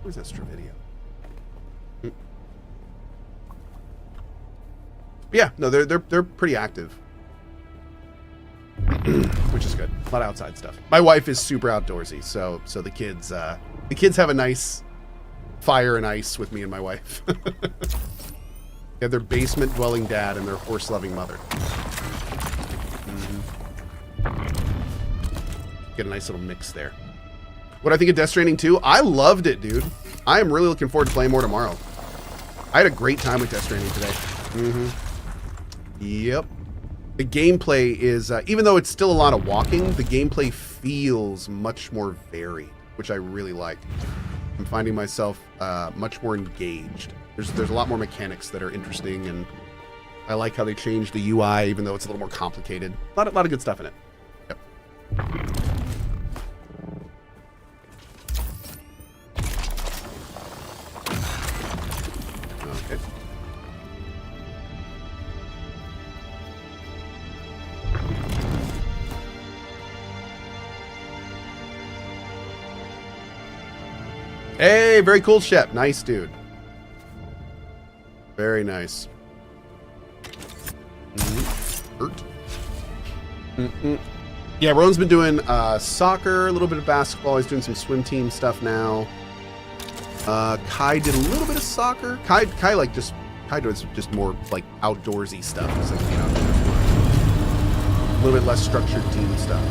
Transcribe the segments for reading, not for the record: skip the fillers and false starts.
Where's that Stravidia? Yeah, no, they're pretty active, which is good. A lot of outside stuff. My wife is super outdoorsy, so the kids have a nice fire and ice with me and my wife. They have their basement dwelling dad and their horse loving mother. Get a nice little mix there. What I think of Death Stranding 2? I loved it, dude. I am really looking forward to playing more tomorrow. I had a great time with Death Stranding today. Yep. The gameplay is, even though it's still a lot of walking, the gameplay feels much more varied, which I really like. I'm finding myself much more engaged. There's a lot more mechanics that are interesting, and I like how they changed the UI, even though it's a little more complicated. A lot of good stuff in it. Yep. Okay. Hey, very cool, Shep. Nice, dude. Very nice. Hurt. Yeah, Rowan's been doing soccer, a little bit of basketball. He's doing some swim team stuff now. Kai did a little bit of soccer. Kai does just more like outdoorsy stuff. It's like, you know, a little bit less structured team stuff.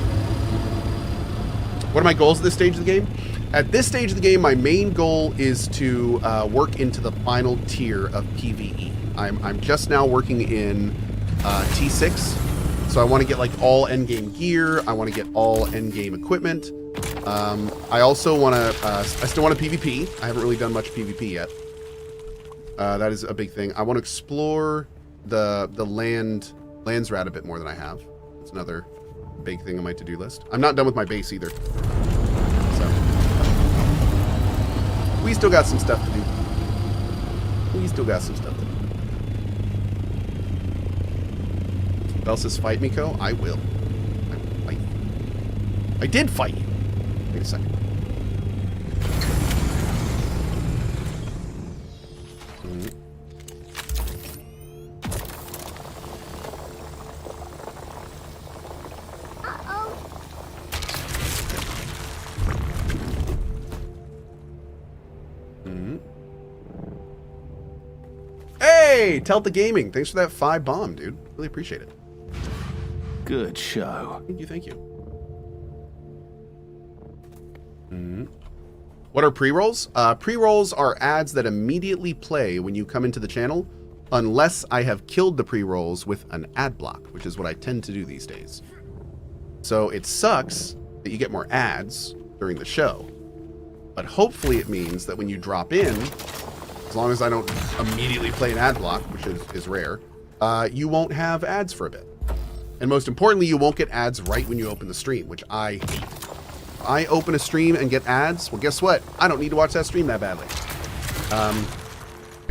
What are my goals at this stage of the game? At this stage of the game, my main goal is to work into the final tier of PvE. I'm just now working in T6, so I want to get like all endgame gear. I want to get all endgame equipment. I also want to. I still want to PvP. I haven't really done much PvP yet. That is a big thing. I want to explore the lands rat a bit more than I have. It's another big thing on my to-do list. I'm not done with my base either. We still got some stuff to do. Bell says, fight me, Cohh. I will. I will fight you. I did fight you. Wait a second. Hey, Telta Gaming. Thanks for that 5 bomb, dude. Really appreciate it. Good show. Thank you. What are pre-rolls? Pre-rolls are ads that immediately play when you come into the channel, unless I have killed the pre-rolls with an ad block, which is what I tend to do these days. So it sucks that you get more ads during the show, but hopefully it means that when you drop in, as long as I don't immediately play an ad block, which is rare, you won't have ads for a bit. And most importantly, you won't get ads right when you open the stream, which I hate. If I open a stream and get ads, well, guess what? I don't need to watch that stream that badly. And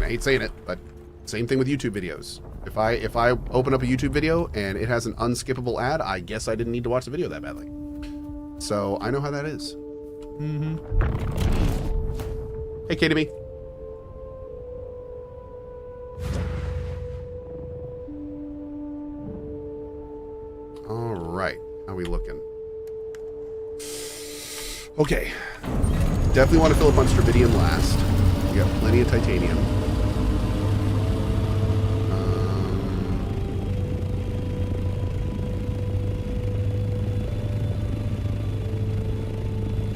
I hate saying it, but same thing with YouTube videos. If I open up a YouTube video and it has an unskippable ad, I guess I didn't need to watch the video that badly. So I know how that is. Hey, KDB. All right, how are we looking? Okay, definitely want to fill up on Stravidium last. We got plenty of titanium.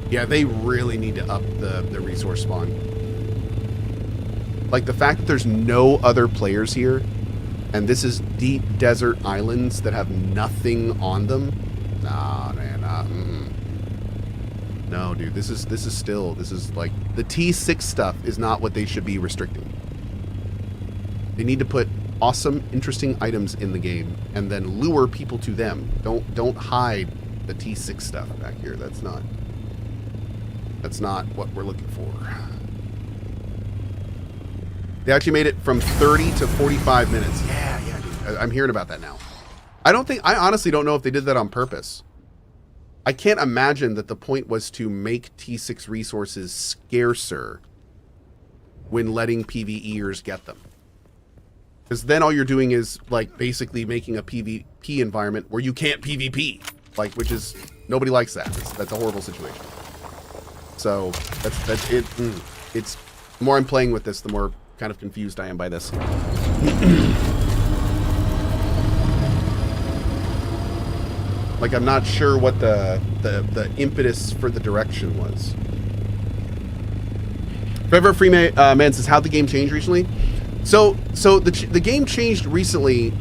Yeah, they really need to up the resource spawn. Like the fact that there's no other players here, and this is deep desert islands that have nothing on them. Nah, man. No, dude. This is like the T6 stuff is not what they should be restricting. They need to put awesome, interesting items in the game and then lure people to them. Don't hide the T6 stuff back here. That's not what we're looking for. They actually made it from 30 to 45 minutes. Yeah, dude. I'm hearing about that now. I honestly don't know if they did that on purpose. I can't imagine that the point was to make T6 resources scarcer when letting PvEers get them. Because then all you're doing is like basically making a PvP environment where you can't PvP, like, which is, nobody likes that. That's a horrible situation. So that's it. It's, the more I'm playing with this, the more kind of confused I am by this. Like, I'm not sure what the impetus for the direction was. Forever Freeman says, how'd the game change recently? So the game changed recently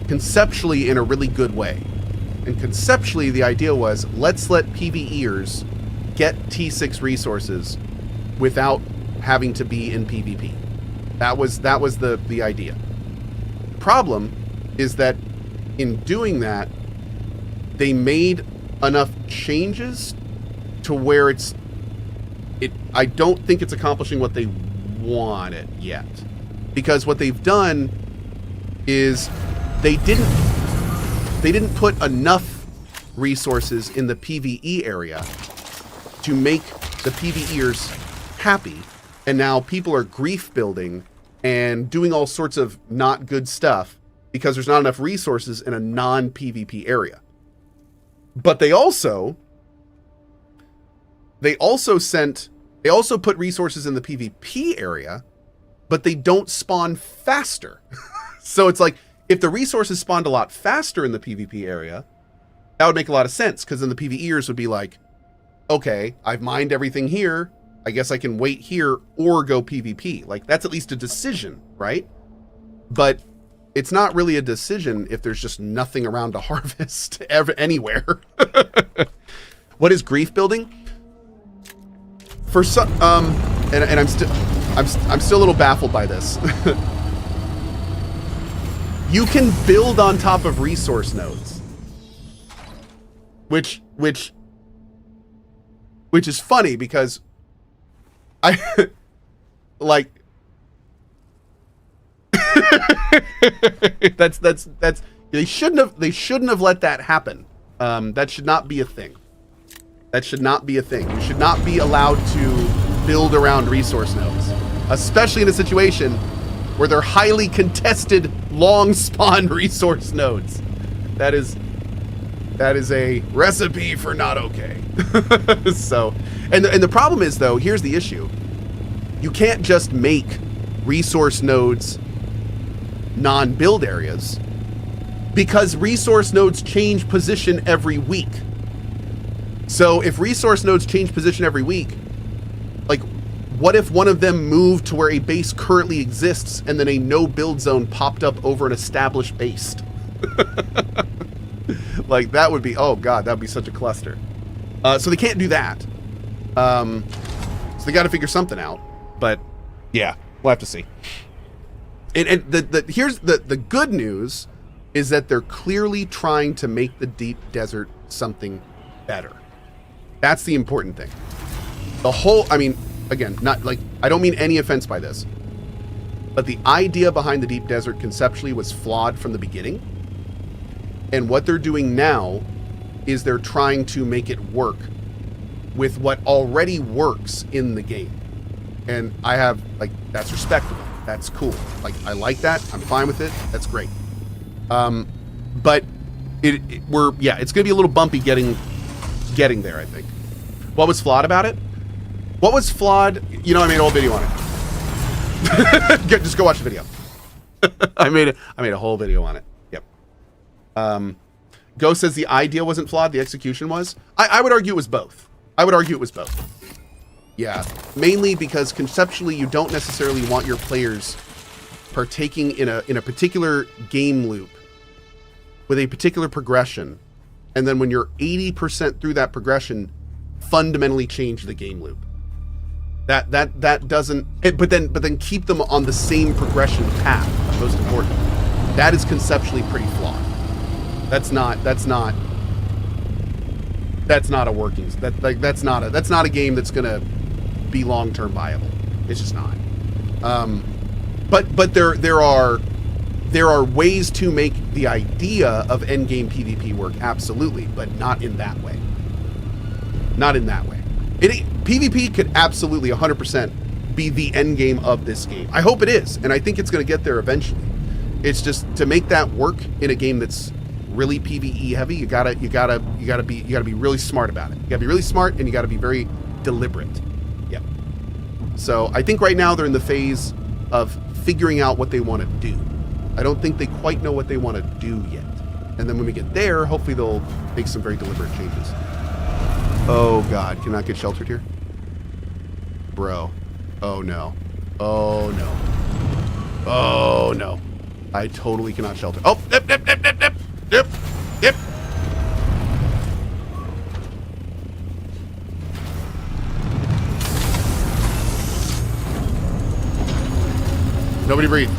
conceptually in a really good way. And conceptually, the idea was, let's let PvEers get T6 resources without having to be in PvP. That was the idea. The problem is that in doing that, they made enough changes to where I don't think it's accomplishing what they wanted yet. Because what they've done is they didn't put enough resources in the PvE area to make the PvEers happy, and now people are grief building and doing all sorts of not good stuff because there's not enough resources in a non-PvP area. But they also put resources in the PvP area, but they don't spawn faster. So it's like, if the resources spawned a lot faster in the PvP area, that would make a lot of sense, because then the PvEers would be like, okay, I've mined everything here, I guess I can wait here or go PvP. Like, that's at least a decision, right? But it's not really a decision if there's just nothing around to harvest anywhere. What is grief building? For some, and I'm still a little baffled by this. You can build on top of resource nodes, which is funny because I like that's they shouldn't have let that happen. That should not be a thing. That should not be a thing. You should not be allowed to build around resource nodes, especially in a situation where they're highly contested, long spawn resource nodes. That is a recipe for not okay. So, and the problem is, though, here's the issue. You can't just make resource nodes non-build areas, because resource nodes change position every week. So if resource nodes change position every week, like, what if one of them moved to where a base currently exists and then a no build zone popped up over an established base? Like, that would be, oh god, that would be such a cluster. So they can't do that. So they got to figure something out. But yeah, we'll have to see. And here's the good news is that they're clearly trying to make the deep desert something better. That's the important thing. The whole, I mean, again, not like, I don't mean any offense by this, but the idea behind the deep desert conceptually was flawed from the beginning. And what they're doing now is they're trying to make it work with what already works in the game. And I have, like, that's respectable. That's cool. Like, I like that. I'm fine with it. That's great. But it's going to be a little bumpy getting there, I think. What was flawed about it? What was flawed? You know, I made a whole video on it. Just go watch the video. I made a whole video on it. Yep. Ghost says the idea wasn't flawed, the execution was. I would argue it was both. Yeah, mainly because conceptually you don't necessarily want your players partaking in a particular game loop with a particular progression, and then when you're 80% through that progression, fundamentally change the game loop. That doesn't. But then keep them on the same progression path. Most important. That is conceptually pretty flawed. That's not a working. That's not a game that's gonna be long-term viable. It's just not. But there are ways to make the idea of endgame PvP work, absolutely, but not in that way. Not in that way. PvP could absolutely 100% be the end game of this game. I hope it is, and I think it's going to get there eventually. It's just to make that work in a game that's really PvE heavy. You gotta be really smart about it. You gotta be really smart, and you gotta be very deliberate. Yeah. So I think right now they're in the phase of figuring out what they want to do. I don't think they quite know what they want to do yet. And then when we get there, hopefully they'll make some very deliberate changes. Oh God, can I get sheltered here? Bro. Oh no. Oh no. Oh no. I totally cannot shelter. Oh, nip, nip, nip, nip, nip, nip, nip. Nobody breathe.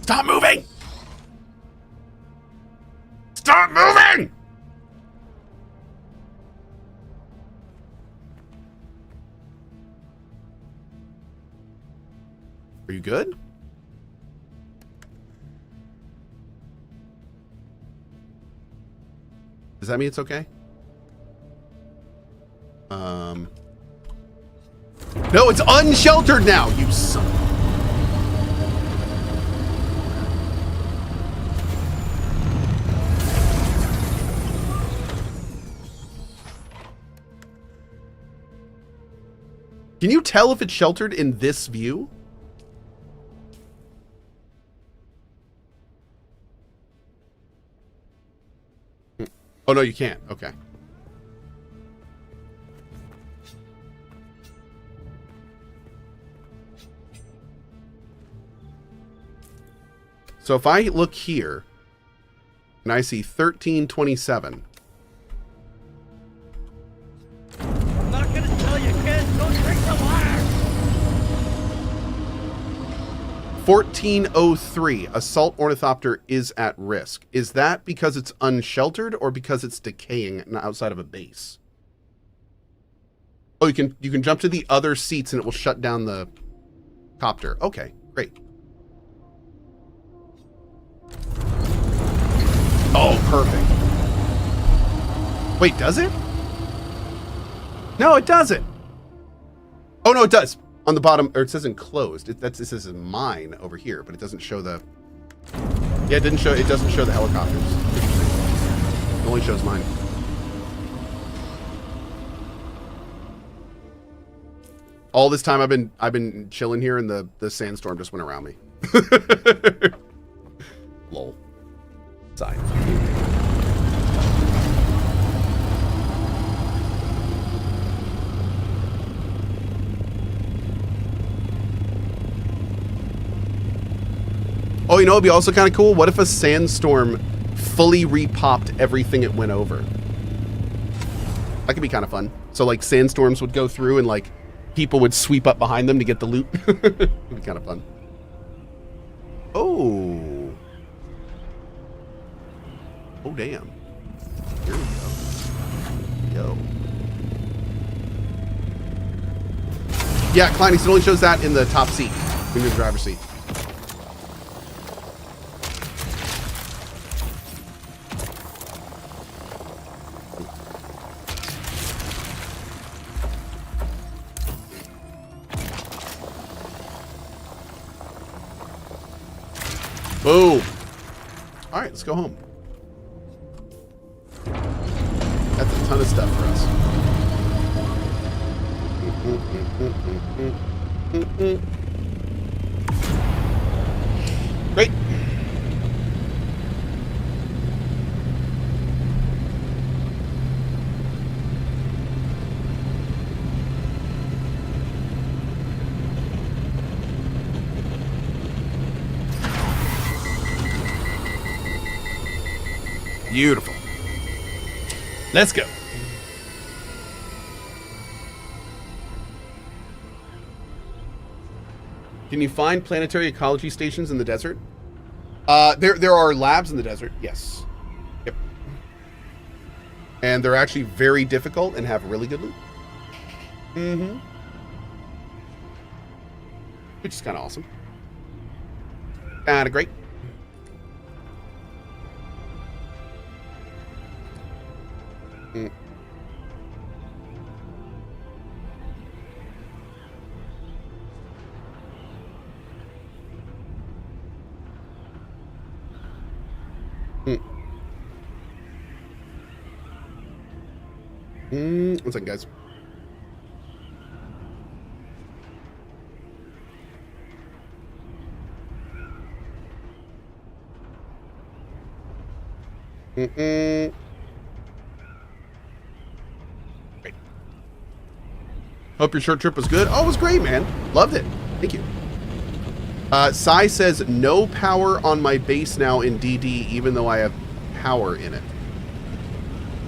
Stop moving! Stop moving! Are you good? Does that mean it's okay? No, it's unsheltered now, you son. Can you tell if it's sheltered in this view? Oh, no, you can't. Okay. So if I look here and I see 1327. I'm not gonna tell you, kids, don't drink the water. 1403, assault ornithopter is at risk. Is that because it's unsheltered or because it's decaying outside of a base? Oh, you can jump to the other seats and it will shut down the copter. Okay, great. Oh, perfect. Wait, does it? No, it doesn't. Oh, no, it does. On the bottom, or it says enclosed. It says mine over here, but it doesn't show the... Yeah, it doesn't show the helicopters. It only shows mine. All this time I've been chilling here and the sandstorm just went around me. Lol. Sigh. Oh, you know, it'd be also kind of cool. What if a sandstorm fully repopped everything it went over? That could be kind of fun. So, like, sandstorms would go through and, like, people would sweep up behind them to get the loot. It'd be kind of fun. Oh. Oh, damn. Here we go. Yo. Yeah, Kleinies, it only shows that in the top seat. In the driver's seat. Boom. All right, let's go home. That's a ton of stuff for us. Great. Beautiful. Let's go. Can you find planetary ecology stations in the desert? There are labs in the desert, yes. Yep. And they're actually very difficult and have really good loot. Mm-hmm. which is kind of awesome. Kind of great. Mm. One second, guys. Great. Hope your short trip was good. Oh, it was great, man. Loved it. Thank you. Sai says, no power on my base now in DD, even though I have power in it.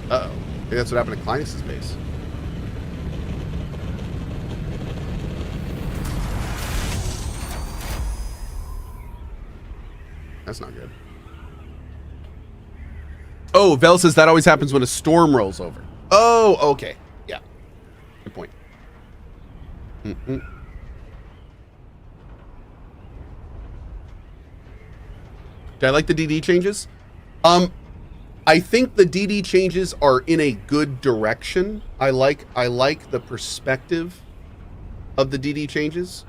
Uh-oh. Maybe that's what happened to Clinus's base. That's not good. Oh, Vel says that always happens when a storm rolls over. Oh, okay. Yeah. Good point. Mm-mm. Do I like the DD changes? I think the DD changes are in a good direction. I like the perspective of the DD changes,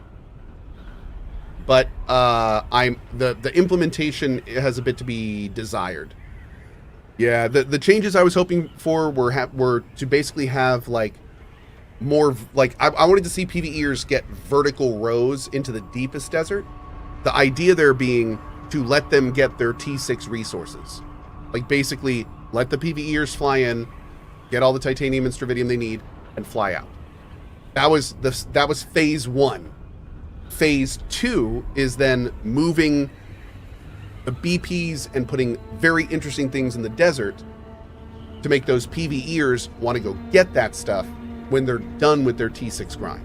but the implementation has a bit to be desired. Yeah, the changes I was hoping for were to basically have like more like I wanted to see PvEers get vertical rows into the deepest desert. The idea there being to let them get their T6 resources. Like basically let the PvEers fly in, get all the titanium and strontium they need, and fly out. That was phase 1. Phase 2 is then moving the BPs and putting very interesting things in the desert to make those PvEers want to go get that stuff when they're done with their T6 grind.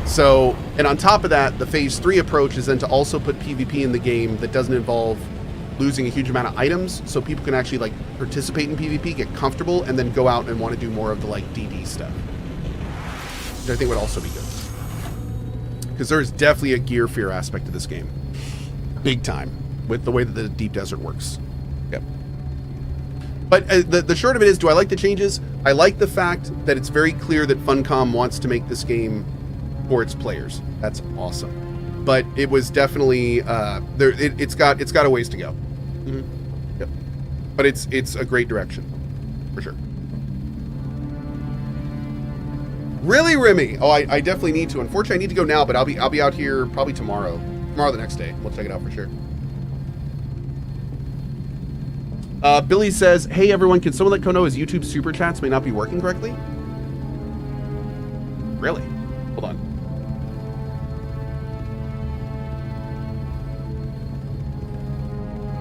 So, and on top of that, the phase 3 approach is then to also put PvP in the game that doesn't involve losing a huge amount of items, so people can actually like participate in PvP, get comfortable, and then go out and want to do more of the like DD stuff, which I think would also be good. Because there's definitely a gear fear aspect to this game. Big time, with the way that the deep desert works. Yep. But the short of it is, do I like the changes? I like the fact that it's very clear that Funcom wants to make this game for its players. That's awesome. But it was definitely it's got a ways to go. Mm-hmm. Yep. But it's a great direction, for sure. Really, Remy? Oh, I definitely need to. Unfortunately, I need to go now, but I'll be out here probably tomorrow. Tomorrow, the next day. We'll check it out for sure. Billy says, "Hey everyone, can someone let Cohh know his YouTube super chats may not be working correctly?" Really? Hold on.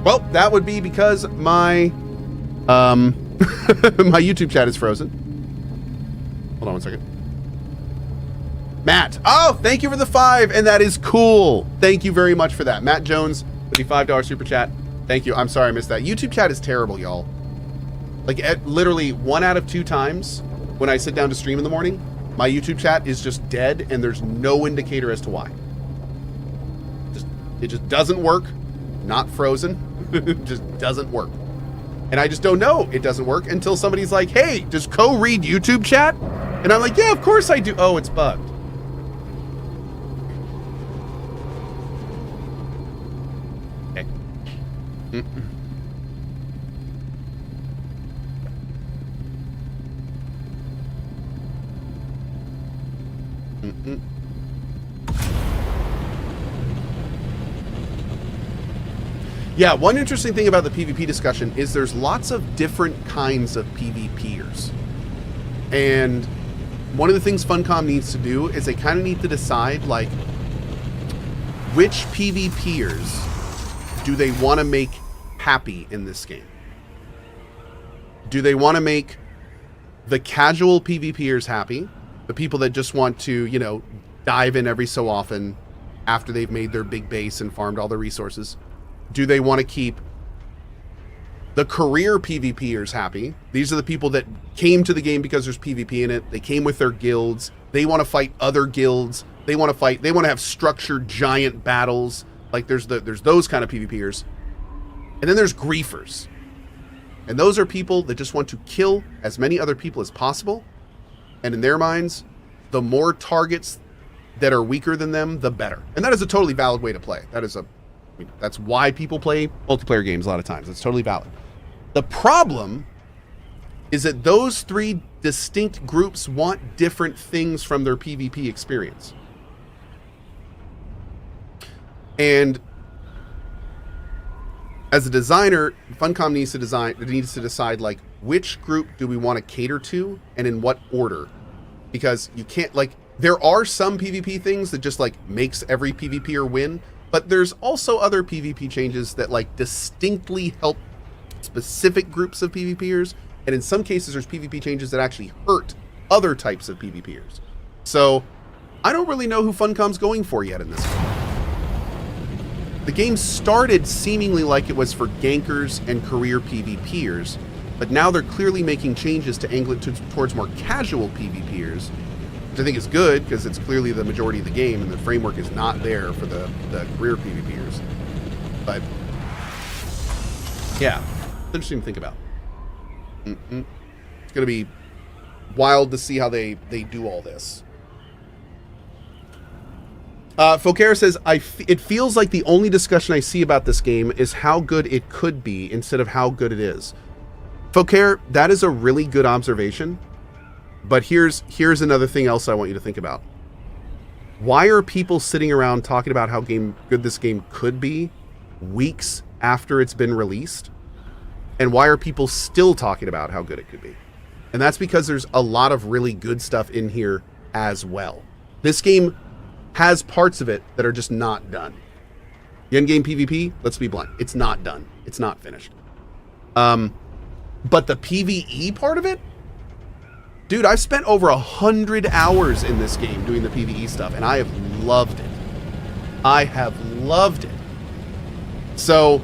Well, that would be because my my YouTube chat is frozen. Hold on one second. Matt. Oh, thank you for the 5, and that is cool. Thank you very much for that. Matt Jones with the $5 super chat. Thank you. I'm sorry I missed that. YouTube chat is terrible, y'all. Like, literally 1 out of 2 times when I sit down to stream in the morning, my YouTube chat is just dead, and there's no indicator as to why. It just doesn't work. Not frozen. It just doesn't work. And I just don't know it doesn't work until somebody's like, "Hey, does Cohh read YouTube chat?" And I'm like, "Yeah, of course I do." Oh, it's bugged. Okay. Yeah, one interesting thing about the PvP discussion is there's lots of different kinds of PvPers. And one of the things Funcom needs to do is they kind of need to decide, like, which PvPers do they want to make happy in this game? Do they want to make the casual PvPers happy? The people that just want to, you know, dive in every so often after they've made their big base and farmed all their resources? Do they want to keep the career PvPers happy? These are the people that came to the game because there's PvP in it. They came with their guilds. They want to fight other guilds They want to fight. They want to have structured giant battles. Like there's those kind of PvPers. And then there's griefers. And those are people that just want to kill as many other people as possible. And in their minds, the more targets that are weaker than them, the better. And that is a totally valid way to play. That's why people play multiplayer games a lot of times. It's totally valid. The problem is that those three distinct groups want different things from their PvP experience. And as a designer, Funcom needs to decide like which group do we want to cater to and in what order. Because you can't, like, there are some PvP things that just like makes every PvPer win, but there's also other PvP changes that like distinctly help specific groups of PvPers, and in some cases there's PvP changes that actually hurt other types of PvPers. So I don't really know who Funcom's going for yet in this game. The game started seemingly like it was for gankers and career PvPers, but now they're clearly making changes to angle it towards more casual PvPers, which I think is good because it's clearly the majority of the game and the framework is not there for the career PvPers. But yeah, it's interesting to think about. It's going to be wild to see how they do all this. Fokera says, it feels like the only discussion I see about this game is how good it could be instead of how good it is. Fokera, that is a really good observation. But here's another thing else I want you to think about. Why are people sitting around talking about how good this game could be weeks after it's been released? And why are people still talking about how good it could be? And that's because there's a lot of really good stuff in here as well. This game has parts of it that are just not done. The endgame PvP, let's be blunt, it's not done. It's not finished. But the PvE part of it, dude, I've spent over 100 hours in this game doing the PvE stuff, and I have loved it. I have loved it. So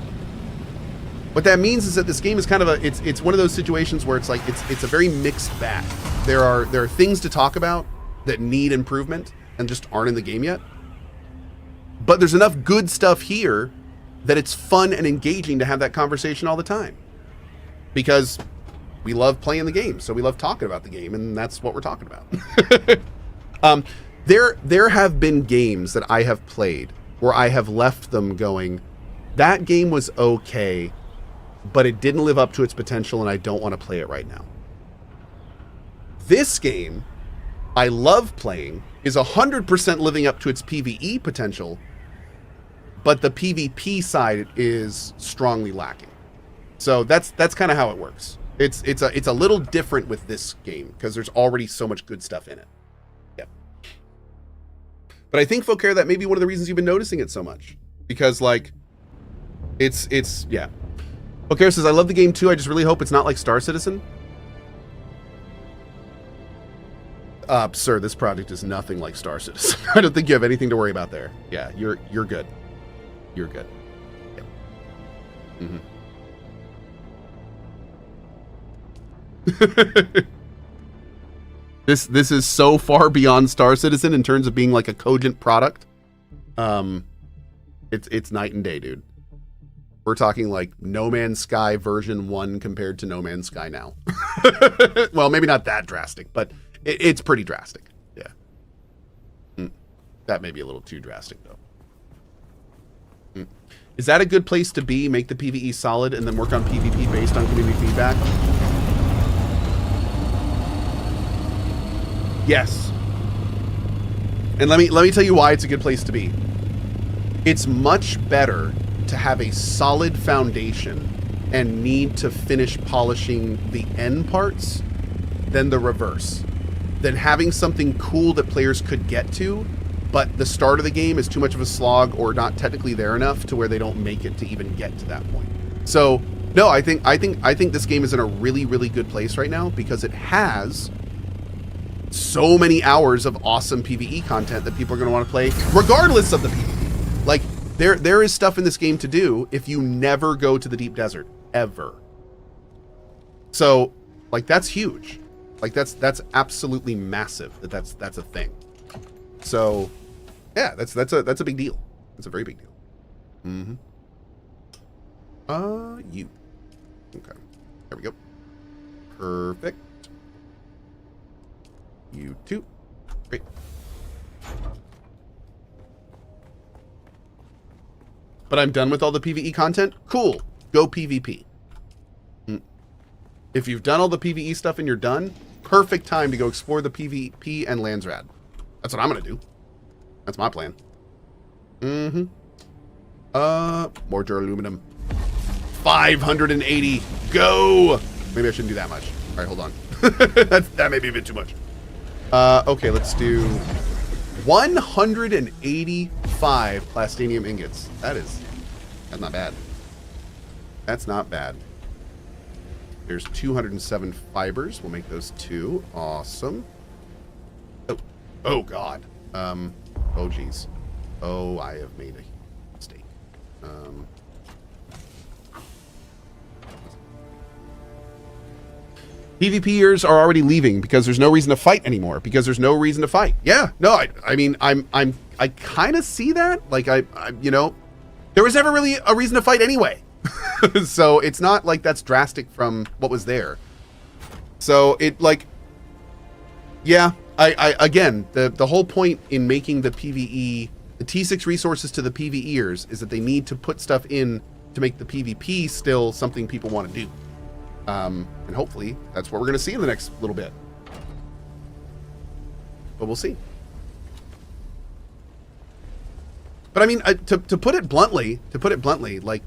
what that means is that this game is kind of it's one of those situations where it's like it's a very mixed bag. There are things to talk about that need improvement and just aren't in the game yet. But there's enough good stuff here that it's fun and engaging to have that conversation all the time. Because we love playing the game, so we love talking about the game, and that's what we're talking about. There have been games that I have played where I have left them going, that game was okay, but it didn't live up to its potential, and I don't want to play it right now. This game, I love playing, is 100% living up to its PvE potential, but the PvP side is strongly lacking. So that's kind of how it works. It's a little different with this game because there's already so much good stuff in it. Yeah. But I think, Fokera, that may be one of the reasons you've been noticing it so much. Because, like, it's yeah. Fokera says, I love the game too, I just really hope it's not like Star Citizen. Sir, this project is nothing like Star Citizen. I don't think you have anything to worry about there. Yeah, you're good. You're good. Yeah. Mm-hmm. This is so far beyond Star Citizen in terms of being like a cogent product. It's night and day, dude. We're talking like No Man's Sky version 1 compared to No Man's Sky now. Well, maybe not that drastic, but it's pretty drastic. Yeah. That may be a little too drastic though. Is that a good place to be? Make the PvE solid and then work on PvP based on community feedback? Yes. And let me tell you why it's a good place to be. It's much better to have a solid foundation and need to finish polishing the end parts than the reverse. Than having something cool that players could get to, but the start of the game is too much of a slog or not technically there enough to where they don't make it to even get to that point. So, no, I think this game is in a really, really good place right now because it has so many hours of awesome PvE content that people are going to want to play regardless of the PvP. Like, there is stuff in this game to do if you never go to the deep desert ever. So, like, that's huge. Like, that's absolutely massive that's a thing. So, Yeah, that's a big deal. It's a very big deal. Mm-hmm. You. Okay. There we go. Perfect. You too. Great. But I'm done with all the PvE content? Cool. Go PvP. If you've done all the PvE stuff and you're done, perfect time to go explore the PvP and Landsrad. That's what I'm going to do. That's my plan. Mm-hmm. More duraluminum. 580. Go! Maybe I shouldn't do that much. All right, hold on. that may be a bit too much. Okay, let's do 185 plastinium ingots. That's not bad. That's not bad. There's 207 fibers. We'll make those 2. Awesome. Oh God. Oh geez. Oh, I have made a mistake. PvPers are already leaving because there's no reason to fight anymore. Because there's no reason to fight. Yeah. No. I mean, I kind of see that. Like I, you know, there was never really a reason to fight anyway. So it's not like that's drastic from what was there. So it like, yeah. I again, the whole point in making the PvE, the T6 resources to the PvEers is that they need to put stuff in to make the PvP still something people want to do. And hopefully that's what we're going to see in the next little bit. But we'll see. But I mean, to put it bluntly, like,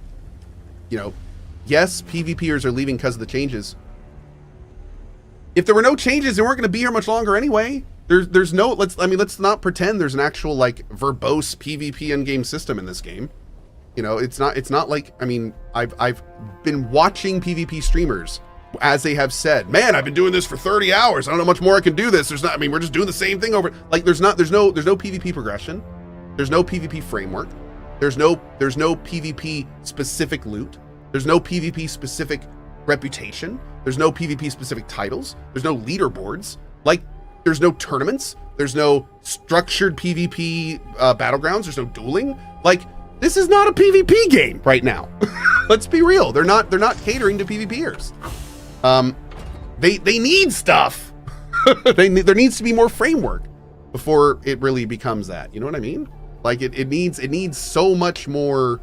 you know, yes, PvPers are leaving because of the changes. If there were no changes, they weren't going to be here much longer anyway. There's no, let's not pretend there's an actual like verbose PvP endgame system in this game. You know, it's not like, I mean, I've been watching PvP streamers as they have said, man, I've been doing this for 30 hours. I don't know much more I can do this. There's not, I mean, we're just doing the same thing over. Like there's no PvP progression. There's no PvP framework. There's no PvP specific loot. There's no PvP specific reputation. There's no PvP specific titles. There's no leaderboards. Like there's no tournaments. There's no structured PvP battlegrounds. There's no dueling. Like this is not a PvP game right now. Let's be real. They're not catering to PvPers. They need stuff. There needs to be more framework before it really becomes that. You know what I mean? Like it needs so much more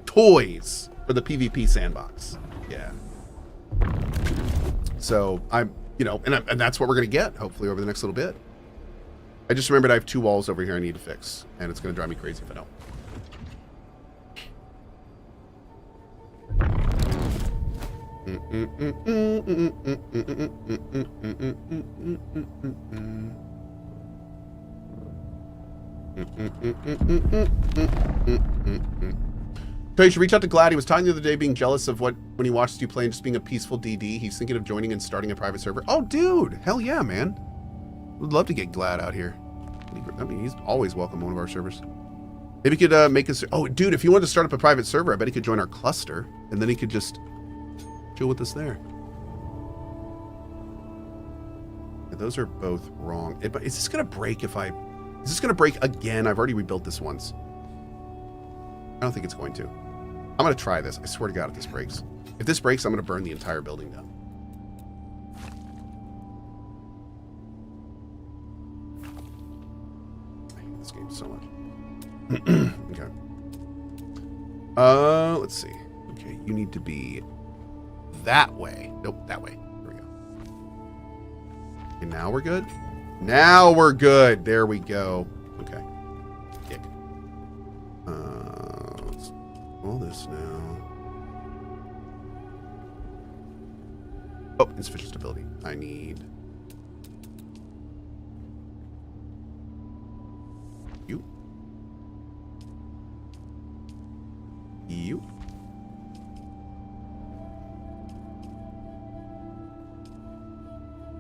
toys for the PvP sandbox. Yeah. So I'm, you know, and that's what we're gonna get hopefully over the next little bit. I just remembered I have 2 walls over here I need to fix, and it's gonna drive me crazy if I don't. So you should reach out to Glad. He was talking the other day, being jealous of when he watched you play and just being a peaceful DD. He's thinking of joining and starting a private server. Oh, dude, hell yeah, man. Would love to get Glad out here. I mean, he's always welcome on one of our servers. Maybe he could make us. Oh, dude, if he wanted to start up a private server, I bet he could join our cluster, and then he could just chill with us there. Yeah, those are both wrong. Is this gonna break if I? Is this gonna break again? I've already rebuilt this once. I don't think it's going to. I'm gonna try this. I swear to God, if this breaks. If this breaks, I'm gonna burn the entire building down. I hate this game so much. Okay. Let's see. Okay, you need to be that way. Nope, that way. There we go. Okay, now we're good. Now we're good. There we go. Okay. Kick. Let's all this now. Oh, insufficient stability. I need you. You.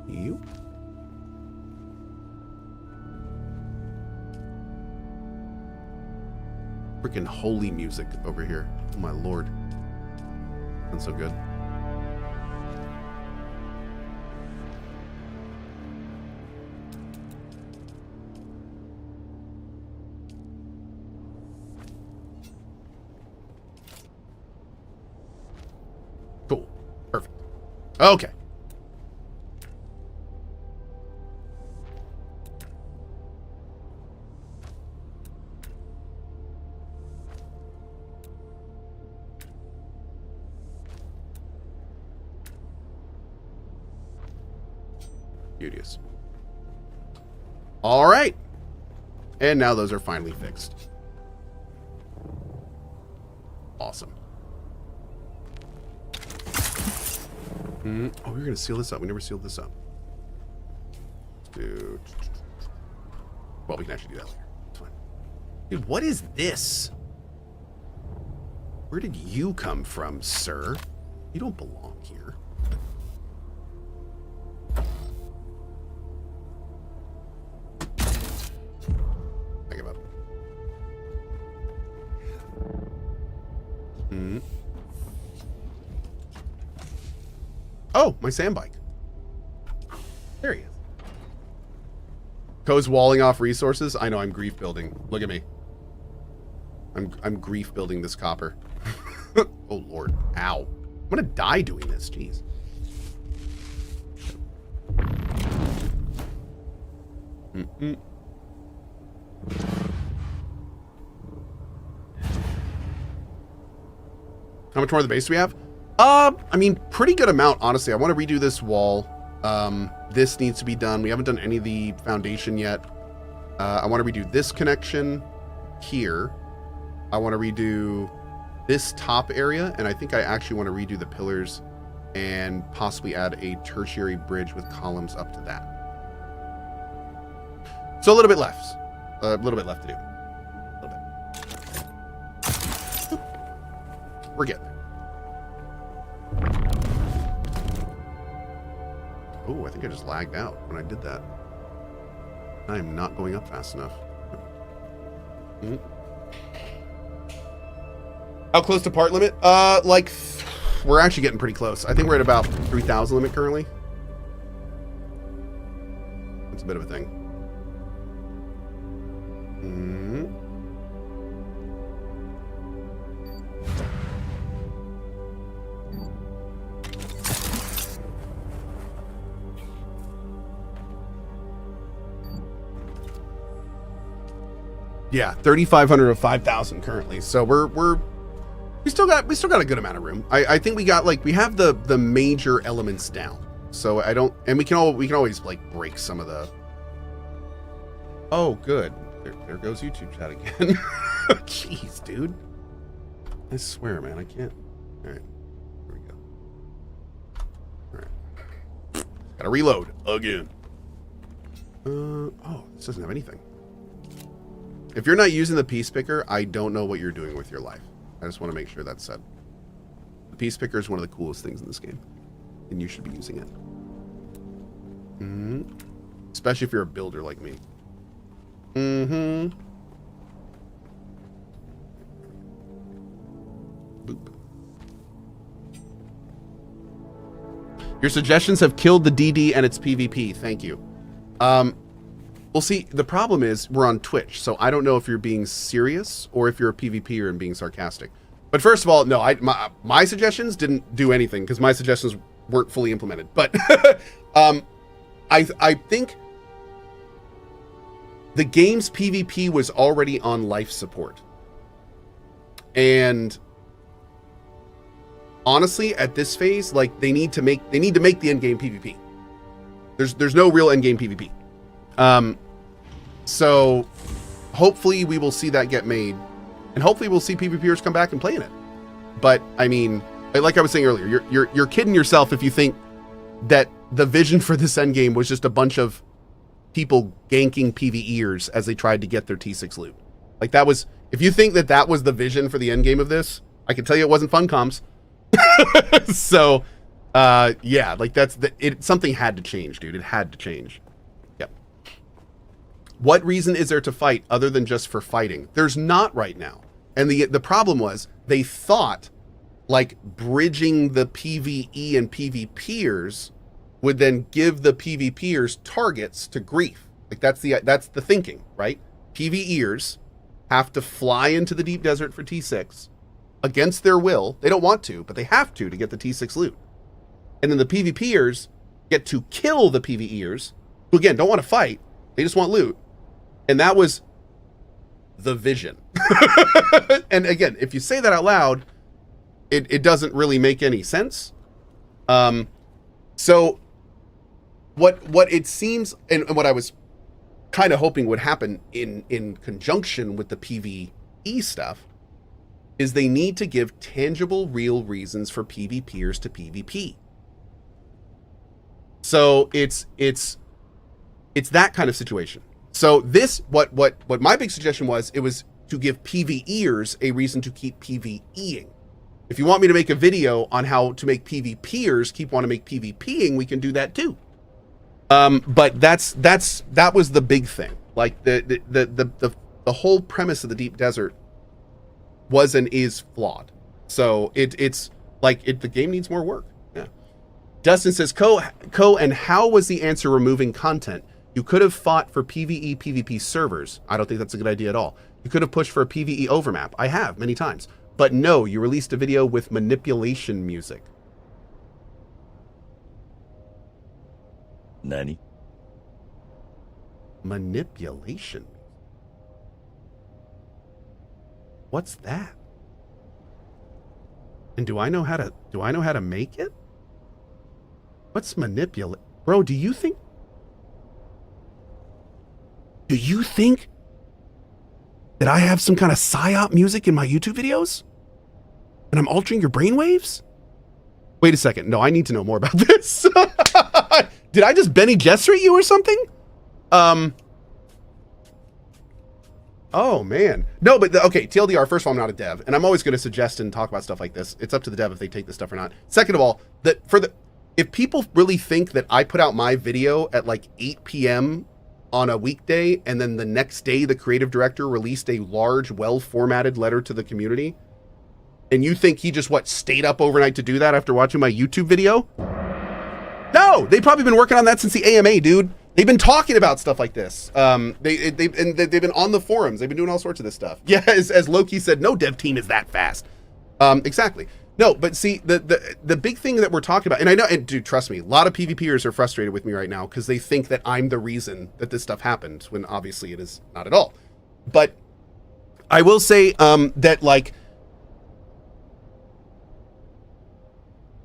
You. Freaking holy music over here. Oh my lord. Sounds so good. Okay. Beauteous. All right. And now those are finally fixed. Awesome. Oh, we're going to seal this up. We never sealed this up. Let's do... Well, we can actually do that later. It's fine. Dude, what is this? Where did you come from, sir? You don't belong here. I give up. Oh, my sand bike. There he is. Cohh's walling off resources. I know, I'm grief building. Look at me. I'm grief building this copper. Oh, Lord. Ow. I'm gonna die doing this. Jeez. How much more of the base do we have? I mean, pretty good amount, honestly. I want to redo this wall. This needs to be done. We haven't done any of the foundation yet. I want to redo this connection here. I want to redo this top area, and I think I actually want to redo the pillars and possibly add a tertiary bridge with columns up to that. So a little bit left. A little bit left to do. A little bit. We're getting there. Oh, I think I just lagged out when I did that. I am not going up fast enough. How close to part limit? Like, we're actually getting pretty close. I think we're at about 3,000 limit currently. It's a bit of a thing. Yeah, 3,500 of 5,000 currently. So we still got a good amount of room. I think we have the major elements down. So I don't, and we can always like break some of the. Oh, good. There goes YouTube chat again. Jeez, dude. I swear, man, I can't. All right, here we go. All right, gotta reload again. Oh, this doesn't have anything. If you're not using the piece picker, I don't know what you're doing with your life. I just want to make sure that's said. The piece picker is one of the coolest things in this game, and you should be using it. Especially if you're a builder like me. Boop. Your suggestions have killed the DD and its PvP. Thank you. Well, see, the problem is we're on Twitch, so I don't know if you're being serious or if you're a PvPer and being sarcastic. But first of all, no, my suggestions didn't do anything because my suggestions weren't fully implemented. But I think the game's PvP was already on life support, and honestly, at this phase, like they need to make the end game PvP. There's no real end game PvP. So hopefully we will see that get made, and hopefully we'll see PvPers come back and play in it. But I mean, like I was saying earlier, you're kidding yourself if you think that the vision for this end game was just a bunch of people ganking PvEers as they tried to get their T6 loot. Like that was, if you think that was the vision for the end game of this, I can tell you it wasn't fun comms. So yeah, like something had to change, dude. It had to change. What reason is there to fight other than just for fighting? There's not right now. And the problem was they thought like bridging the PvE and PvPers would then give the PvPers targets to grief. Like that's the thinking, right? PvEers have to fly into the deep desert for T6 against their will. They don't want to, but they have to get the T6 loot. And then the PvPers get to kill the PvEers, who again don't want to fight, they just want loot. And that was the vision. And again, if you say that out loud, it doesn't really make any sense. So what it seems, and what I was kind of hoping would happen in conjunction with the PvE stuff, is they need to give tangible, real reasons for PvPers to PvP. So it's that kind of situation. So this, what my big suggestion was, it was to give PvEers a reason to keep PvEing. If you want me to make a video on how to make PvPers want to make PvPing, we can do that too. But that was the big thing. Like the whole premise of the Deep Desert was and is flawed. So it's like the game needs more work. Yeah. Dustin says, Cohh, and how was the answer removing content? You could have fought for PvE PvP servers. I don't think that's a good idea at all. You could have pushed for a PvE overmap. I have many times. But no, you released a video with manipulation music. Nani? Manipulation? What's that? And do I know how to make it? What's manipulate? Bro, do you think that I have some kind of psyop music in my YouTube videos? And I'm altering your brainwaves? Wait a second. No, I need to know more about this. Did I just Benny Gesserit you or something? Oh, man. No, but okay, TLDR, first of all, I'm not a dev, and I'm always going to suggest and talk about stuff like this. It's up to the dev if they take this stuff or not. Second of all, if people really think that I put out my video at like 8 p.m. on a weekday, and then the next day the creative director released a large, well-formatted letter to the community, and you think he just, stayed up overnight to do that after watching my YouTube video? No! They've probably been working on that since the AMA, dude. They've been talking about stuff like this. They've been on the forums. They've been doing all sorts of this stuff. Yeah, as Loki said, no dev team is that fast. Exactly. No, but see, the big thing that we're talking about, and I know, and dude, trust me, a lot of PvPers are frustrated with me right now because they think that I'm the reason that this stuff happened, when obviously it is not at all. But I will say that, like,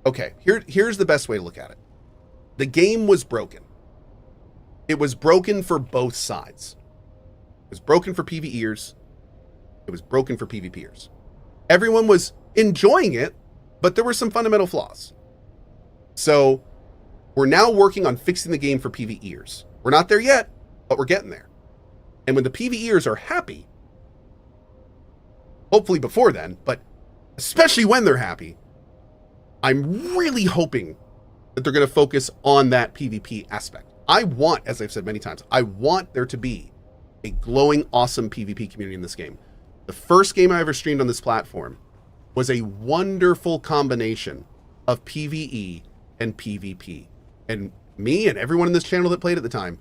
okay, here's the best way to look at it. The game was broken. It was broken for both sides. It was broken for PvEers. It was broken for PvPers. Everyone was enjoying it, but there were some fundamental flaws. So we're now working on fixing the game for PvEers. We're not there yet, but we're getting there. And when the PvEers are happy, hopefully before then, but especially when they're happy, I'm really hoping that they're going to focus on that PvP aspect. I want, as I've said many times, I want there to be a glowing, awesome PvP community in this game. The first game I ever streamed on this platform was a wonderful combination of PvE and PvP. And me and everyone in this channel that played at the time,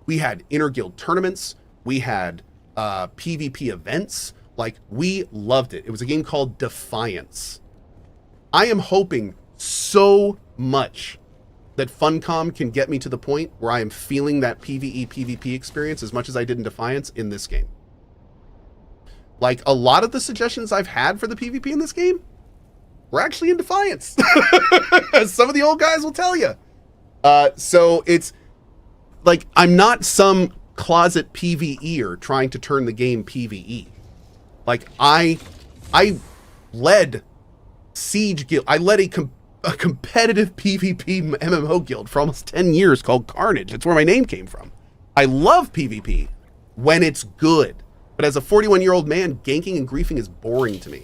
we had inter-guild tournaments, we had PvP events, like, we loved it. It was a game called Defiance. I am hoping so much that Funcom can get me to the point where I am feeling that PvE PvP experience as much as I did in Defiance in this game. Like, a lot of the suggestions I've had for the PvP in this game were actually in Defiance. As some of the old guys will tell you. So it's like, I'm not some closet PvEer trying to turn the game PvE. Like, I led Siege Guild. I led a competitive PvP MMO guild for almost 10 years called Carnage. That's where my name came from. I love PvP when it's good. But as a 41-year-old man, ganking and griefing is boring to me.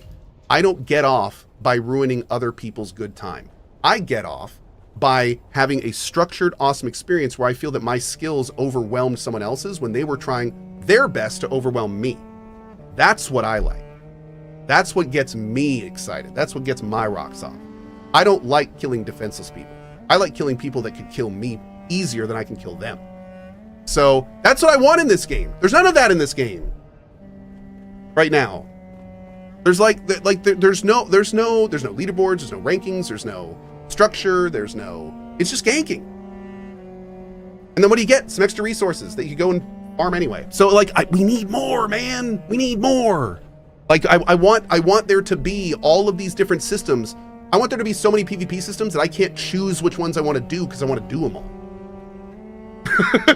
I don't get off by ruining other people's good time. I get off by having a structured, awesome experience where I feel that my skills overwhelmed someone else's when they were trying their best to overwhelm me. That's what I like. That's what gets me excited. That's what gets my rocks off. I don't like killing defenseless people. I like killing people that could kill me easier than I can kill them. So that's what I want in this game. There's none of that in this game right now. There's there's no leaderboards, there's no rankings, there's no structure. There's no, it's just ganking. And then what do you get? Some extra resources that you go and farm anyway. So like, we need more, man. We need more. Like I want there to be all of these different systems. I want there to be so many PvP systems that I can't choose which ones I want to do because I want to do them all.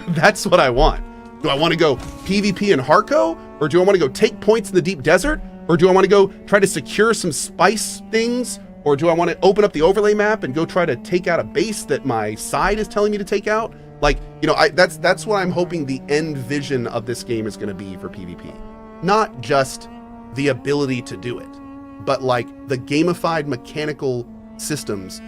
That's what I want. Do I want to go PvP in Harco? Or do I want to go take points in the deep desert? Or do I want to go try to secure some spice things? Or do I want to open up the overlay map and go try to take out a base that my side is telling me to take out? Like, you know, that's what I'm hoping the end vision of this game is going to be for PvP. Not just the ability to do it, but like the gamified mechanical systems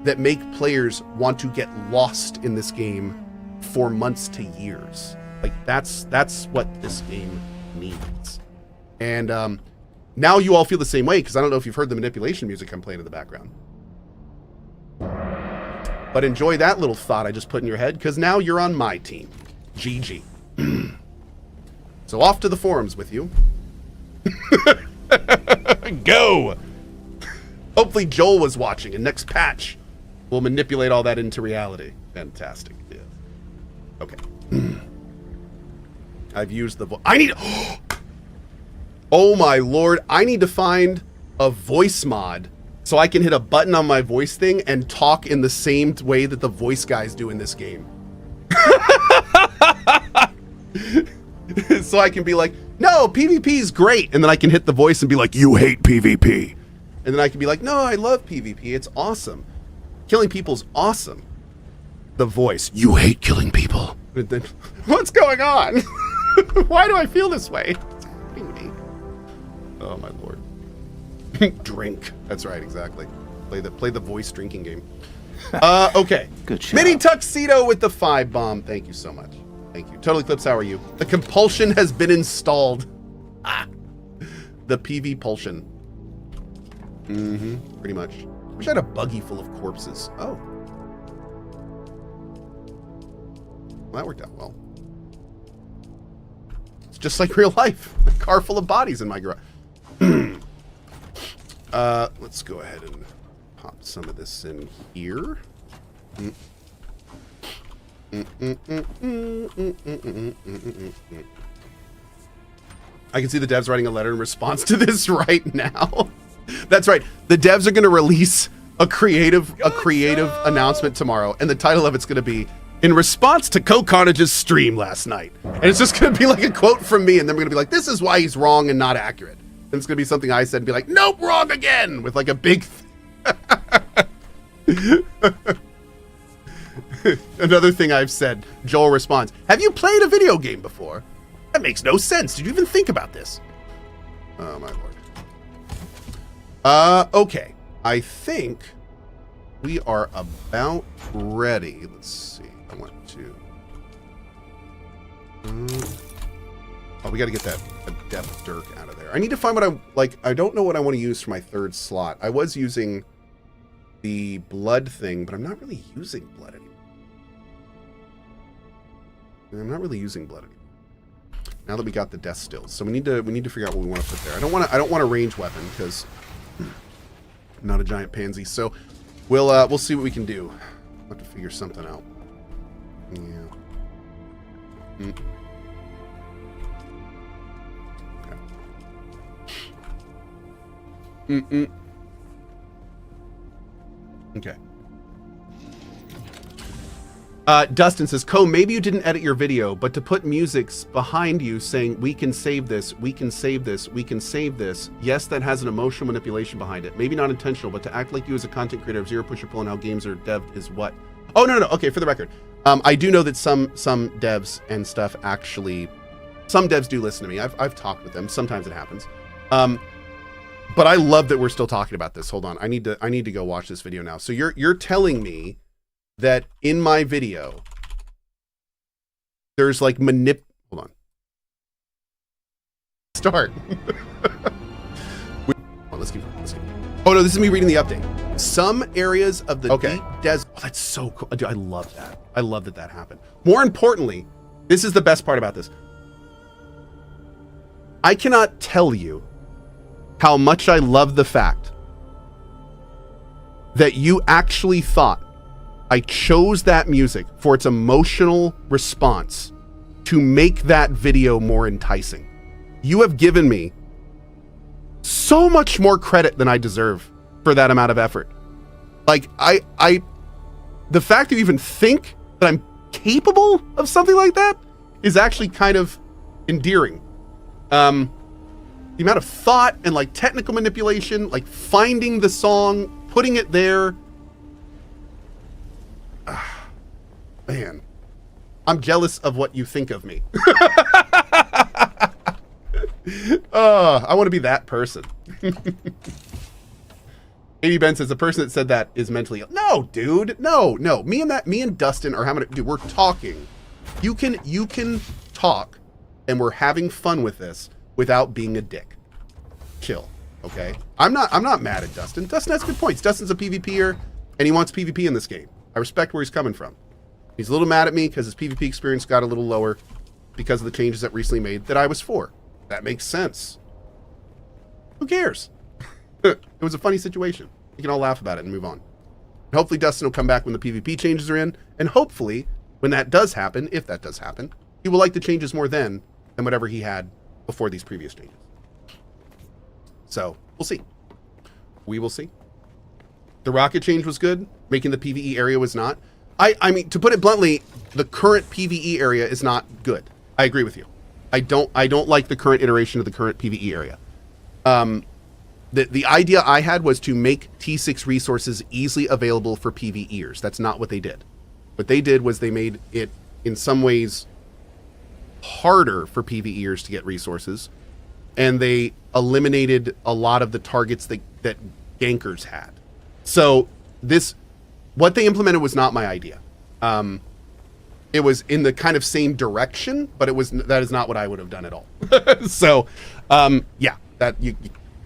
that make players want to get lost in this game for months to years. Like that's what this game needs. And now you all feel the same way, because I don't know if you've heard the manipulation music I'm playing in the background. But enjoy that little thought I just put in your head, because now you're on my team. GG. So off to the forums with you. Go! Hopefully Joel was watching, and next patch we'll manipulate all that into reality. Fantastic. Yeah. Okay. I've used the I need... Oh my lord, I need to find a voice mod so I can hit a button on my voice thing and talk in the same way that the voice guys do in this game. So I can be like, no, PvP is great. And then I can hit the voice and be like, you hate PvP. And then I can be like, no, I love PvP. It's awesome. Killing people's awesome. The voice, you hate killing people. And then, what's going on? Why do I feel this way? It's hurting me. Oh my lord. Drink. That's right, exactly. Play the voice drinking game. Okay. Good shot. Mini Tuxedo with the 5 bomb. Thank you so much. Thank you. Total Eclipse, how are you? The compulsion has been installed. Ah. The PV pulsion. Mm-hmm. Pretty much. Wish I had a buggy full of corpses. Oh. Well, that worked out well. It's just like real life. A car full of bodies in my garage. Let's go ahead and pop some of this in here. I can see the devs writing a letter in response to this right now. That's right. The devs are going to release a creative announcement tomorrow, and the title of it's going to be in response to CohhCarnage's stream last night. And it's just going to be like a quote from me, and then we're going to be like, this is why he's wrong and not accurate. And it's going to be something I said and be like, nope, wrong again, with like a big another thing I've said, Joel responds, have you played a video game before? That makes no sense. Did you even think about this? Oh my lord. Okay. I think we are about ready. Let's see. I want to... oh, we got to get that Adept Dirk out of there. I need to find what I... like, I don't know what I want to use for my 3rd slot. I was using the blood thing, but I'm not really using blood anymore. I'm not really using blood anymore. Now that we got the death stills. So we need to figure out what we want to put there. I don't want a ranged weapon because I'm not a giant pansy. So we'll see what we can do. We'll have to figure something out. Yeah. Okay. Okay. Dustin says, Cohh, maybe you didn't edit your video, but to put musics behind you saying, we can save this, we can save this, we can save this. Yes, that has an emotional manipulation behind it. Maybe not intentional, but to act like you as a content creator of zero push or pull and how games are devved is what? Oh, no. Okay, for the record. I do know that some devs and stuff actually, some devs do listen to me. I've talked with them. Sometimes it happens. But I love that we're still talking about this. Hold on. I need to go watch this video now. So you're telling me that in my video there's like hold on. Start. Let's keep. Oh no, this is me reading the update. Some areas of the deep desert. Oh, that's so cool. Dude, I love that. I love that happened. More importantly, this is the best part about this. I cannot tell you how much I love the fact that you actually thought I chose that music for its emotional response to make that video more enticing. You have given me so much more credit than I deserve for that amount of effort. Like, the fact that you even think that I'm capable of something like that is actually kind of endearing. The amount of thought and like technical manipulation, like finding the song, putting it there. Man, I'm jealous of what you think of me. I want to be that person. 80 Ben says the person that said that is mentally ill. No, dude. No. Me and Dustin are having dude, we're talking. You can talk and we're having fun with this without being a dick. Chill. Okay? I'm not mad at Dustin. Dustin has good points. Dustin's a PvPer and he wants PvP in this game. I respect where he's coming from. He's a little mad at me because his PvP experience got a little lower because of the changes that recently made that I was for. That makes sense. Who cares? It was a funny situation. We can all laugh about it and move on. And hopefully Dustin will come back when the PvP changes are in, and hopefully when that does happen, if that does happen, he will like the changes more then than whatever he had before these previous changes. So, we'll see. We will see. The rocket change was good. Making the PvE area was not. I mean, to put it bluntly, the current PvE area is not good. I agree with you. I don't like the current iteration of the current PvE area. The idea I had was to make T6 resources easily available for PvEers. That's not what they did. What they did was they made it, in some ways, harder for PvEers to get resources, and they eliminated a lot of the targets that gankers had. So what they implemented was not my idea. It was in the kind of same direction, but that is not what I would have done at all. So, yeah, that you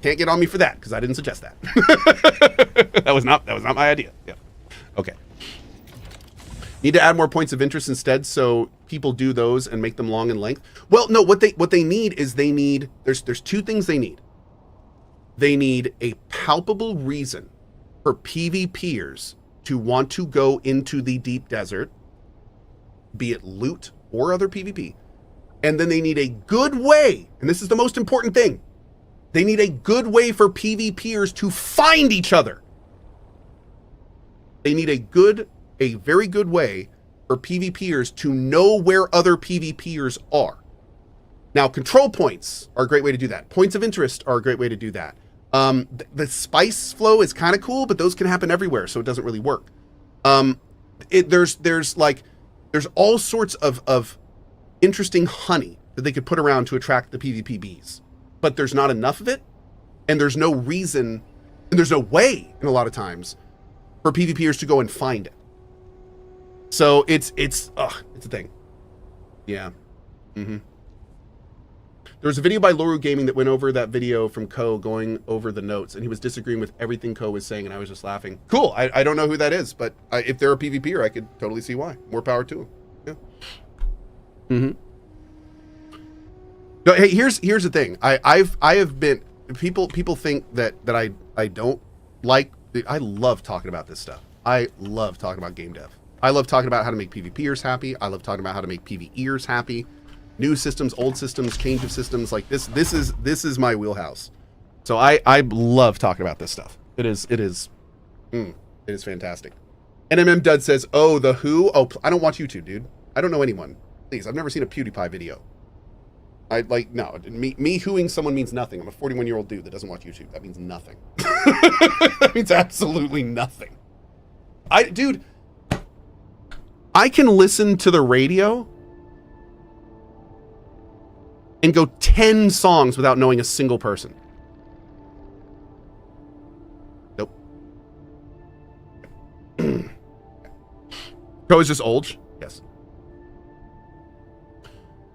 can't get on me for that because I didn't suggest that. that was not my idea. Yeah. Okay. Need to add more points of interest instead, so people do those and make them long in length. Well, no. What they need is there's two things they need. They need a palpable reason for PvPers to want to go into the deep desert, be it loot or other PvP. And then they need a good way, and this is the most important thing, they need a good way for PvPers to find each other. They need a very good way for PvPers to know where other PvPers are. Now, control points are a great way to do that. Points of interest are a great way to do that. The spice flow is kind of cool, but those can happen everywhere, so it doesn't really work. There's all sorts of interesting honey that they could put around to attract the PvP bees, but there's not enough of it, and there's no reason, and there's no way, in a lot of times, for PvPers to go and find it. So it's a thing. Yeah. Mm-hmm. There was a video by Loru Gaming that went over that video from Cohh going over the notes, and he was disagreeing with everything Cohh was saying, and I was just laughing. Cool. I don't know who that is, but if they're a PvPer, I could totally see why. More power to him. Yeah. Mm-hmm. No, hey, here's the thing. I have been people think that I don't like. I love talking about this stuff. I love talking about game dev. I love talking about how to make PvPers happy. I love talking about how to make PvEers happy. New systems, old systems, change of systems, like this is my wheelhouse. So I love talking about this stuff. It is fantastic. NMM Dud says, "Oh, the Who? Oh, I don't watch YouTube, dude. I don't know anyone. Please, I've never seen a PewDiePie video. Me hooing someone means nothing. I'm a 41-year-old dude that doesn't watch YouTube. That means nothing. That means absolutely nothing. Dude, I can listen to the radio and go 10 songs without knowing a single person. Nope. Cohh is just old. Yes.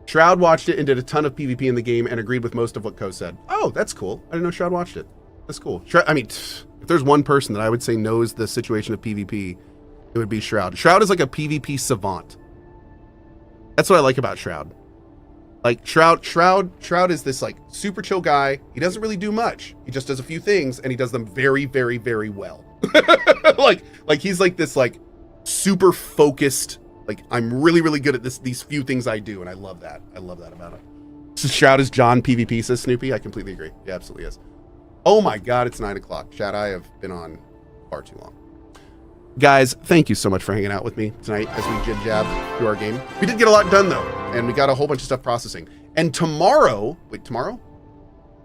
Shroud watched it and did a ton of PvP in the game and agreed with most of what Cohh said. Oh, that's cool. I didn't know Shroud watched it. That's cool. I mean, if there's one person that I would say knows the situation of PvP, it would be Shroud. Shroud is like a PvP savant. That's what I like about Shroud. Like Shroud is this like super chill guy. He doesn't really do much. He just does a few things and he does them very, very, very well. like he's like this like super focused, like I'm really, really good at these few things I do, and I love that. I love that about him. Shroud is John PvP, says Snoopy. I completely agree. Yeah, absolutely is. Oh my god, it's 9 o'clock. Chat, I have been on far too long. Guys, thank you so much for hanging out with me tonight as we jib-jab through our game. We did get a lot done, though, and we got a whole bunch of stuff processing. And tomorrow, wait, tomorrow?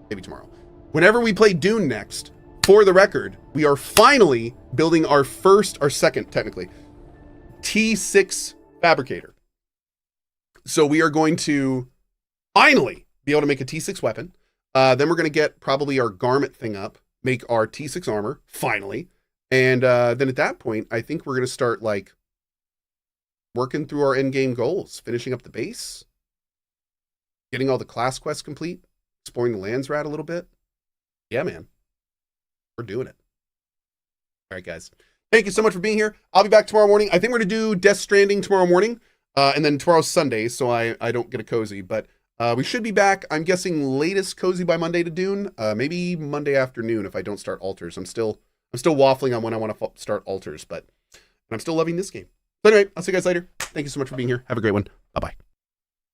Maybe tomorrow. Whenever we play Dune next, for the record, we are finally building our second, technically, T6 fabricator. So we are going to finally be able to make a T6 weapon. Then we're going to get probably our garment thing up, make our T6 armor, finally. And then at that point, I think we're going to start like working through our end game goals, finishing up the base, getting all the class quests complete, exploring the lands rat a little bit. Yeah, man. We're doing it. All right, guys. Thank you so much for being here. I'll be back tomorrow morning. I think we're going to do Death Stranding tomorrow morning. And then tomorrow's Sunday, so I don't get a cozy. But we should be back, I'm guessing, latest cozy by Monday to Dune. Maybe Monday afternoon if I don't start altars. I'm still waffling on when I want to start altars, but I'm still loving this game. So anyway, I'll see you guys later. Thank you so much for being here. Have a great one. Bye-bye.